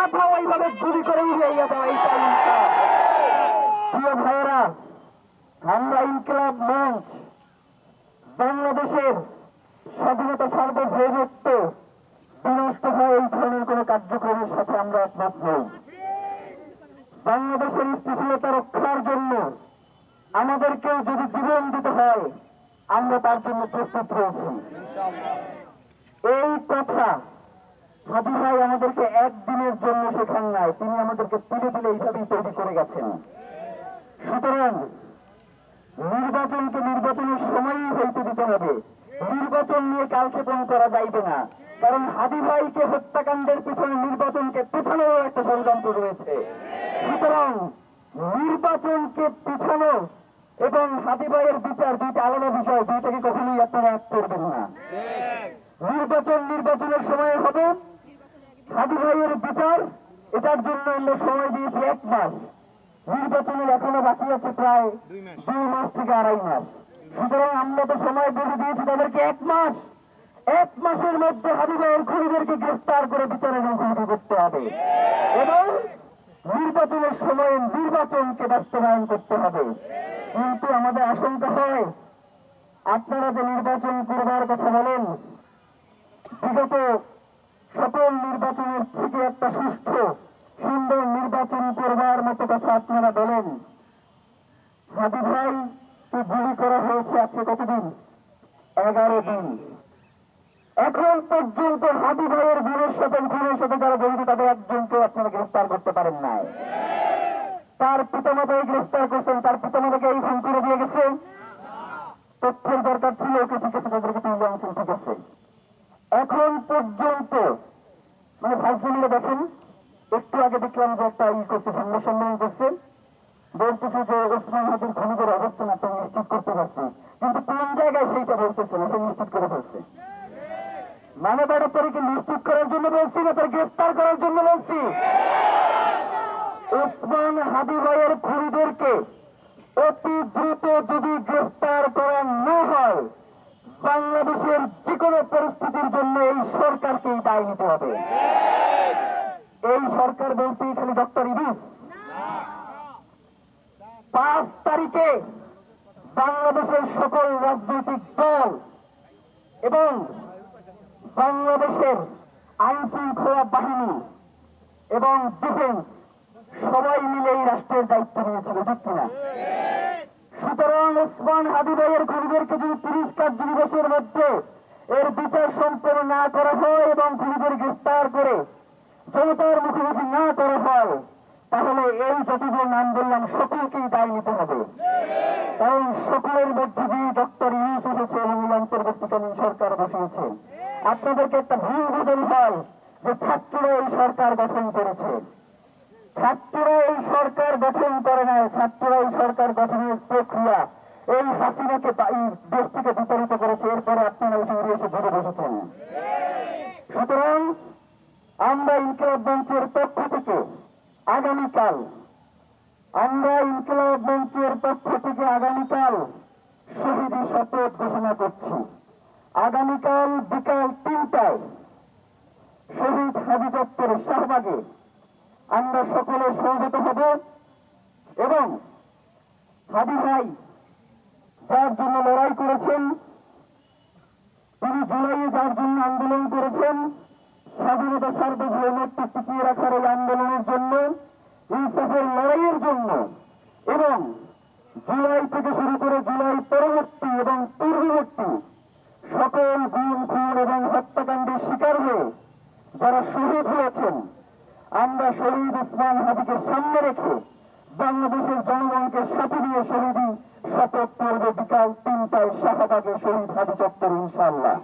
মাথা ওইভাবে গুলি করে উড়িয়ে দেওয়া এইটাই ইনকিলাব। প্রিয় ভাইয়েরা, আমরা ইনকিলাব মঞ্চ বাংলাদেশের স্বাধীনতা সার্বভৌমত্ব বিনষ্ট হয় এই ধরনের কোন কার্যক্রমের সাথে আমরা একমত নই। বাংলাদেশের স্থিতিশীলতা রক্ষার জন্য আমাদেরকেও যদি জীবন দিতে হয় আমরা তার জন্য প্রস্তুত রয়েছি। এই কথা হাদি ভাই আমাদেরকে একদিনের জন্য শেখান নাই, তিনি আমাদেরকে তুলে দিলে এইভাবেই তৈরি করে গেছেন। সুতরাং নির্বাচনকে নির্বাচনের সময়ই হইতে দিতে হবে, নির্বাচন নিয়ে কালক্ষেপণ করা যাইবে না। কারণ হাদি ভাইকে হত্যাকাণ্ডের পিছনে নির্বাচনকে পেছানোর একটা ষড়যন্ত্র রয়েছে। সুতরাং নির্বাচনকে পিছানো এবং হাদি ভাইয়ের বিচার দুইটা আলাদা বিষয়, দুইটাকে কখনোই আপনারা এক করবেন না। নির্বাচনের সময় হবে, হাদি ভাইয়ের বিচার এটার জন্য আমরা সময় দিয়েছি 1 মাস, নির্বাচনের এখনো বাকি আছে প্রায় 2 মাস থেকে 2.5 মাস। সুতরাং আমরা তো সময় বেঁধে দিয়েছি তাদেরকে 1 মাস। 1 মাসের মধ্যে হাদি ভাইয়ের খুনিদেরকে গ্রেফতার করে বিচারের মুখোমুখি করতে হবে এবং নির্বাচনের সময়ে নির্বাচনকে বাস্তবায়ন করতে হবে। কিন্তু আমাদের আশঙ্কা হয় আপনারা যে নির্বাচন করবার কথা বলেন, বিগত সকল নির্বাচনের থেকে একটা সুষ্ঠু সুন্দর নির্বাচন করবার মতো কথা আপনারা বলেন। হাদি ভাই গুলি করা হয়েছে আজকে কতদিন? 11 দিন। এখন পর্যন্ত হাদি ভাইয়ের খুনের সাথে যারা জড়িত তাদের একজনকে আপনারা গ্রেফতার করতে পারেন নাই। তার পিতামাতাকে গ্রেফতার করছেন, তার পিতামাতাকে এই খুন করে দিয়ে গেছে। তথ্যের দরকার ছিল, ওকে ঠিক আছে, তাদেরকে তুলে আনছেন, ঠিক আছে। এখন পর্যন্ত মানে ভাইসমিলে দেখেন, একটু আগে দেখলাম যে একটা করছে, সংবাদ সম্মেলন করছে, বলতেছে যে ওসমান হাদির খুনিদের অবস্থান আপনারা নিশ্চিত করতে পারছে, কিন্তু কোন জায়গায় সেইটা বলতেছে না, সে নিশ্চিত করে ফেলছে। মানে 12 তারিখে নিশ্চিত করার জন্য বলছি না তার গ্রেফতার করার জন্য বলছি। ওসমান হাদি ভাইয়ের খুনিদেরকে অতি দ্রুত যদি গ্রেফতার করা না হয়, বাংলাদেশের যে কোনো পরিস্থিতির জন্য এই সরকারকেই দায় নিতে হবে। এই সরকার বলতে খালি ডক্টর ইউনূস। 5 তারিখে বাংলাদেশের সকল রাজনৈতিক দল এবং বাংলাদেশের আইন শৃঙ্খলা বাহিনী এবং ডিফেন্স সবাই মিলে এই রাষ্ট্রের দায়িত্ব নিয়েছিল, ঠিক কিনা? সুতরাং ওসমান হাদি ভাইয়ের খুনিদেরকে যদি 30 কার্যদিবসের মধ্যে এর বিচার সম্পন্ন না করা হয় এবং খুনিদের গ্রেফতার করে জনতার মুখোমুখি না করা হয়, তাহলে এই যতগুলো নাম বললাম সকলকেই দায় নিতে হবে। কারণ সকলের মধ্যে দিয়ে ডক্টর ইউনূস এসেছে এবং অন্তর্বর্তীকালীন সরকার বসিয়েছে। আপনাদেরকে একটা ভুল বোঝানো হয় যে ছাত্ররা এই সরকার গঠন করেছে। ছাত্ররা এই সরকার গঠন করে নাই, ছাত্ররা এই সরকার গঠনের প্রক্রিয়া এই হাসিনাকে দেশ থেকে বিতাড়িত করেছে, এরপরে আপনারা এসে ঘুরে বসেছেন। সুতরাং আমরা ইনকিলাব মঞ্চের পক্ষ থেকে আগামীকাল শহীদ শপথ ঘোষণা করছি। আগামীকাল বিকাল 3টায় শহীদ হাদি চত্বরের শাহবাগে আমরা সকলে সমবেত হব এবং হাদি ভাই যার জন্য লড়াই করেছেন, তিনি জুলাইয়ে যার জন্য আন্দোলন করেছেন, স্বাধীনতা সার্বভৌমত্ব টিকিয়ে রাখার এই আন্দোলনের জন্য, ইনসাফের লড়াইয়ের জন্য এবং জুলাই থেকে শুরু করে জুলাই পরবর্তী এবং পূর্ববর্তী সকল গুম খুন এবং হত্যাকাণ্ডের শিকার হয়ে যারা শহীদ হয়েছেন, আমরা শহীদ ওসমান হাদিকে সামনে রেখে বাংলাদেশের জনগণকে সাথে নিয়ে শহীদী শপথ করবে বিকাল 3টায় শাহবাগে শহীদ হাদি চত্বর, ইনশাআল্লাহ।